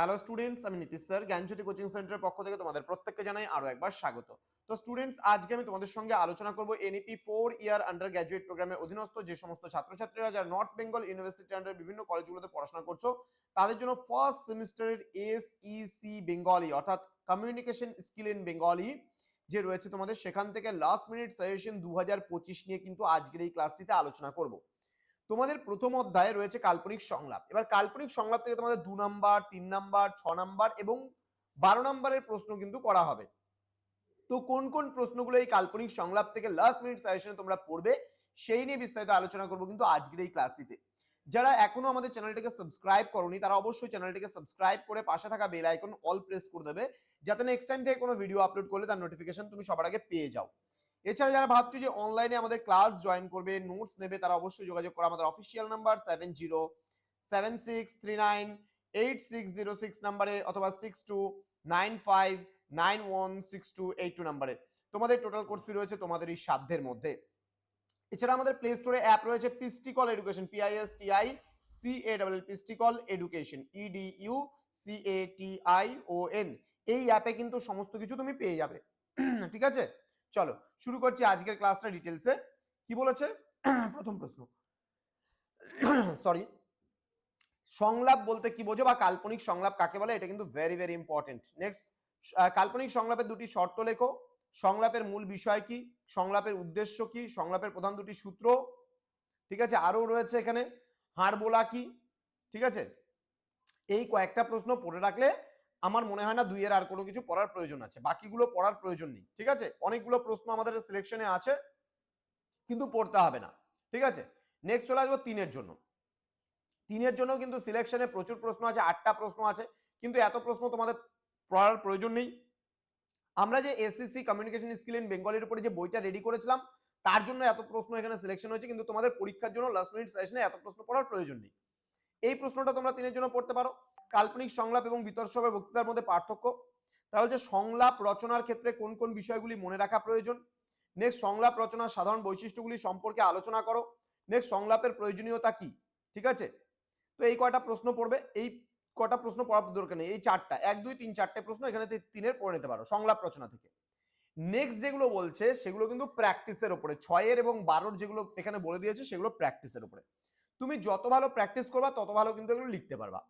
Hello students, আমি Nitish sir জ্ঞানজ্যোতি coaching সেন্টারের পক্ষ থেকে তোমাদের প্রত্যেককে জানাই আরো একবার স্বাগত। তো স্টুডেন্টস, আজকে আমি তোমাদের সঙ্গে আলোচনা করব এনইপি 4 ইয়ার আন্ডার গ্র্যাজুয়েট প্রোগ্রামের অধীনস্থ যে সমস্ত ছাত্রছাত্রীরা যারা নর্থ বেঙ্গল ইউনিভার্সিটি আন্ডার বিভিন্ন কলেজগুলোতে পড়াশোনা করছো তাদের জন্য ফার্স্ট সেমিস্টারের এসইসি বেঙ্গলি অর্থাৎ কমিউনিকেশন স্কিল ইন বেঙ্গলি যে রয়েছে তোমাদের, সেখান থেকে লাস্ট মিনিট সাজেশন 2025 নিয়ে কিন্তু আজকের এই ক্লাসটিতে আলোচনা করব। তোমাদের প্রথম অধ্যায়ে রয়েছে কাল্পনিক সংলাপ। এবার কাল্পনিক সংলাপ থেকে তোমাদের 2 নাম্বার, 3 নাম্বার, 6 নাম্বার এবং 12 নাম্বারের প্রশ্ন কিন্তু করা হবে। তো কোন কোন প্রশ্নগুলো এই কাল্পনিক সংলাপ থেকে লাস্ট মিনিট সাজেশনে তোমরা পড়বে সেই নিয়ে বিস্তারিত আলোচনা করব কিন্তু আজকের এই ক্লাসটিতে। যারা এখনো আমাদের চ্যানেলটিকে সাবস্ক্রাইব করোনি তারা অবশ্যই চ্যানেলটিকে সাবস্ক্রাইব করে পাশে থাকা বেল আইকন অল প্রেস করে দেবে, যাতে নেক্সট টাইম থেকে কোনো ভিডিও আপলোড করলে তার নোটিফিকেশন তুমি সবার আগে পেয়ে যাও। এছাড়া যারা ভাবছো যে অনলাইনে আমাদের ক্লাস জয়েন করবে, নোটস নেবে, তারা অবশ্যই যোগাযোগ করো আমাদের অফিসিয়াল নাম্বার 7076398606 নাম্বারে অথবা 6295916282 নাম্বারে। তোমাদের টোটাল কোর্স ফি রয়েছে তোমাদের এই সাধ্যের মধ্যে। এছাড়া আমাদের প্লে স্টোরে অ্যাপ রয়েছে পিস্টিকল এডুকেশন, PISTICALL পিস্টিকল এডুকেশন, EDUCATION। এই অ্যাপে কিন্তু সমস্ত কিছু তুমি পেয়ে যাবে। ঠিক আছে, চলো শুরু করছি আজকের ক্লাসটা ডিটেলসে। কি বলেছে প্রথম প্রশ্ন, সরি, সংলাপ বলতে কি বোঝো বা কাল্পনিক সংলাপ কাকে বলে, এটা কিন্তু ভেরি ভেরি ইম্পর্টেন্ট। নেক্সট, কাল্পনিক সংলাপের দুটি শর্ত লেখো। সংলাপের মূল বিষয় কি, সংলাপের উদ্দেশ্য কি, সংলাপের প্রধান দুটি সূত্র। ঠিক আছে, আরো রয়েছে এখানে হাড়বোলা কি। ঠিক আছে, এই কয়েকটা প্রশ্ন পড়ে রাখলে আমার মনে হয় না দুইয়ের আর কোনো কিছু পড়ার প্রয়োজন আছে, বাকিগুলো পড়ার প্রয়োজন নেই। ঠিক আছে, অনেকগুলো প্রশ্ন আমাদের সিলেকশনে আছে কিন্তু পড়তে হবে না। ঠিক আছে, নেক্সট চলে আসবো তিনের জন্য। তিনের জন্য কিন্তু সিলেকশনে প্রচুর প্রশ্ন আছে, 8টা প্রশ্ন আছে, কিন্তু এত প্রশ্ন তোমাদের পড়ার প্রয়োজন নেই। আমরা যে এসএসসি কমিউনিকেশন স্কিল ইন বেঙ্গলির উপরে যে বইটা রেডি করেছিলাম তার জন্য এত প্রশ্ন এখানে সিলেকশন হয়েছে, কিন্তু তোমাদের পরীক্ষার জন্য লাস্ট মিনিট সেশনে এত প্রশ্ন পড়ার প্রয়োজন নেই। এই প্রশ্নটা তোমরা তিনের জন্য পড়তে পারো। কাল্পনিক সংলাপ এবং বিতর্সবের বক্তৃতার মধ্যে পার্থক্য। তাহলে যে সংলাপ রচনার ক্ষেত্রে কোন কোন বিষয়গুলি মনে রাখা প্রয়োজন। নেক্সট, সংলাপ রচনার সাধারণ বৈশিষ্ট্যগুলি সম্পর্কে আলোচনা করো। নেক্সট, সংলাপের প্রয়োজনীয়তা কি। ঠিক আছে, তো এই কয়টা প্রশ্ন পড়বে, এই কটা প্রশ্ন পড়ার দরকার নেই, এই চারটা 1 2 3 4টে প্রশ্ন এখানে তিনের পড়ে নিতে পারো সংলাপ রচনা থেকে। নেক্সট যেগুলো বলছে সেগুলো কিন্তু প্র্যাকটিসের উপরে, 6 এবং 12 যেগুলো এখানে বলে দিয়েছে সেগুলো প্র্যাকটিসের উপরে। তুমি যত ভালো প্র্যাকটিস করবা তত ভালো কিন্তু এগুলো লিখতে পারবা।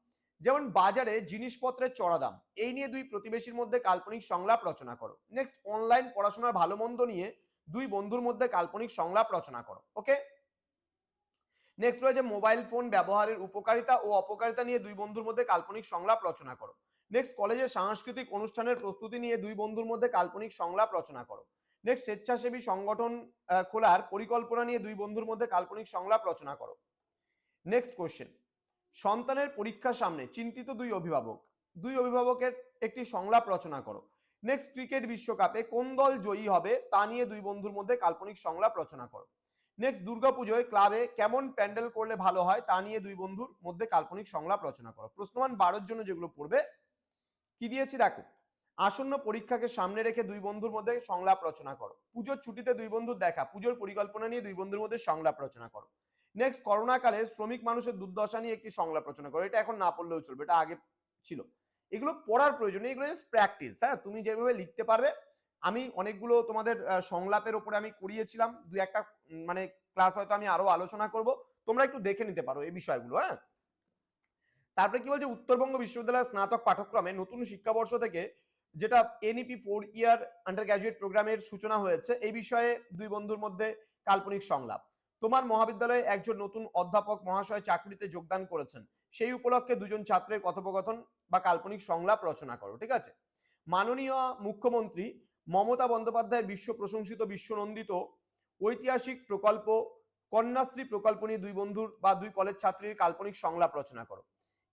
যেমন বাজারে জিনিসপত্রের চড়া দাম, এই নিয়ে দুই প্রতিবেশীর মধ্যে কাল্পনিক সংলাপ রচনা করো। নেক্সট, অনলাইন পড়াশোনার ভালো মন্দ নিয়ে দুই বন্ধুর মধ্যে কাল্পনিক সংলাপ রচনা করো। ওকে, নেক্সট রয়েছে মোবাইল ফোন ব্যবহারের উপকারিতা ও অপকারিতা নিয়ে দুই বন্ধুর মধ্যে কাল্পনিক সংলাপ রচনা করো। নেক্সট, কলেজের সাংস্কৃতিক অনুষ্ঠানের প্রস্তুতি নিয়ে দুই বন্ধুর মধ্যে কাল্পনিক সংলাপ রচনা করো। নেক্সট, স্বেচ্ছাসেবী সংগঠন খোলার পরিকল্পনা নিয়ে দুই বন্ধুর মধ্যে কাল্পনিক সংলাপ রচনা করো। নেক্সট কোশ্চেন, সন্তানের পরীক্ষার সামনে চিন্তিত দুই অভিভাবকের একটি সংলাপ রচনা করো। নেক্সট, ক্রিকেট বিশ্বকাপে কোন দল জয়ী হবে তা নিয়ে দুই বন্ধুর মধ্যে কাল্পনিক সংলাপ রচনা করো। নেক্সট, দুর্গাপুজোয় ক্লাবে কেমন প্যান্ডেল করলে ভালো হয় তা নিয়ে দুই বন্ধুর মধ্যে কাল্পনিক সংলাপ রচনা করো। প্রশ্নমান 12 জন্য যেগুলো পড়বে কি দিয়েছি দেখো, আসন্ন পরীক্ষাকে সামনে রেখে দুই বন্ধুর মধ্যে সংলাপ রচনা করো। পুজোর ছুটিতে দুই বন্ধুর দেখা, পুজোর পরিকল্পনা নিয়ে দুই বন্ধুর মধ্যে সংলাপ রচনা করো। নেক্সট, করোনাকালে শ্রমিক মানুষের দুর্দশা নিয়ে একটি সংলাপ রচনা করো। এটা এখন না পড়লেও চলবে, এটা আগে ছিল। এগুলো পড়ার প্রয়োজন নেই, এগুলো জাস্ট প্র্যাকটিস। হ্যাঁ, তুমি যেভাবে লিখতে পারবে। আমি অনেকগুলো তোমাদের সংলাপের উপরে আমি করিয়েছিলাম, দুই একটা মানে ক্লাস হয়তো আমি আরো আলোচনা করব, তোমরা একটু দেখে নিতে পারো এই বিষয়গুলো। হ্যাঁ, তারপরে কি বলছে, উত্তরবঙ্গ বিশ্ববিদ্যালয়ের স্নাতক পাঠ্যক্রমে নতুন শিক্ষাবর্ষ থেকে যেটা এনইপি 4 ইয়ার আন্ডার গ্র্যাজুয়েট প্রোগ্রামের সূচনা হয়েছে, এই বিষয়ে দুই বন্ধুর মধ্যে কাল্পনিক সংলাপ। তোমার মহাবিদ্যালয়ে একজন নতুন অধ্যাপক মহাশয় চাকরিতে যোগদান করেছেন, সেই উপলক্ষে দুজন ছাত্রের কথোপকথন বা কাল্পনিক সংলাপ রচনা করো। ঠিক আছে, মাননীয় মুখ্যমন্ত্রী মমতা বন্দ্যোপাধ্যায়ের বিশ্ব প্রশংসিত বিশ্বনন্দিত ঐতিহাসিক প্রকল্প কন্যাশ্রী প্রকল্প নিয়ে দুই বন্ধুর বা দুই কলেজ ছাত্রীর কাল্পনিক সংলাপ রচনা করো।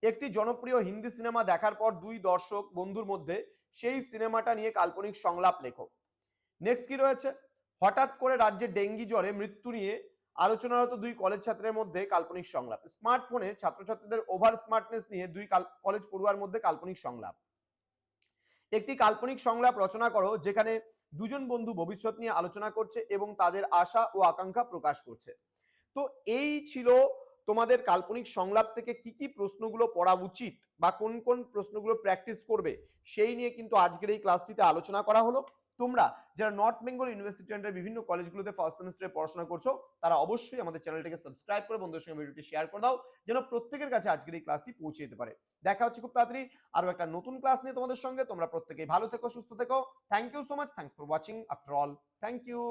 একটি জনপ্রিয় হিন্দি সিনেমা দেখার পর দুই দর্শক বন্ধুর মধ্যে সেই সিনেমাটা নিয়ে কাল্পনিক সংলাপ লেখো। নেক্সট কি রয়েছে, হঠাৎ করে রাজ্যে ডেঙ্গি জ্বরে মৃত্যু নিয়ে আলোচনারত দুই কলেজ ছাত্রের মধ্যে কাল্পনিক সংলাপ। স্মার্টফোনে ছাত্রছাত্রীদের ওভার স্মার্টনেস নিয়ে দুই কলেজ পড়ুয়ার মধ্যে কাল্পনিক সংলাপ। একটি কাল্পনিক সংলাপ রচনা করো যেখানে দুজন বন্ধু ভবিষ্যৎ নিয়ে আলোচনা করছে এবং তাদের আশা ও আকাঙ্ক্ষা প্রকাশ করছে। তো এই ছিল তোমাদের কাল্পনিক সংলাপ থেকে কি কি প্রশ্নগুলো পড়া উচিত বা কোন কোন প্রশ্নগুলো প্র্যাকটিস করবে সেই নিয়ে কিন্তু আজকের এই ক্লাসটিতে আলোচনা করা হলো। তোমরা যারা নর্থ বেঙ্গল ইউনিভার্সিটি আন্ডার বিভিন্ন কলেজগুলোতে ফার্স্ট সেমিস্টারে পড়াশোনা করছো তারা অবশ্যই আমাদের চ্যানেলটিকে সাবস্ক্রাইব করে বন্ধুদের সঙ্গে ভিডিওটি শেয়ার করে দাও, যেন প্রত্যেকের কাছে আজকের এই ক্লাসটি পৌঁছে যেতে পারে। দেখা হচ্ছে খুব তাড়াতাড়ি আরো একটা নতুন ক্লাস নিয়ে তোমাদের সঙ্গে। তোমরা প্রত্যেকেই ভালো থেকো, সুস্থ থেকো। Thank you so much, thanks for watching after all, thank you.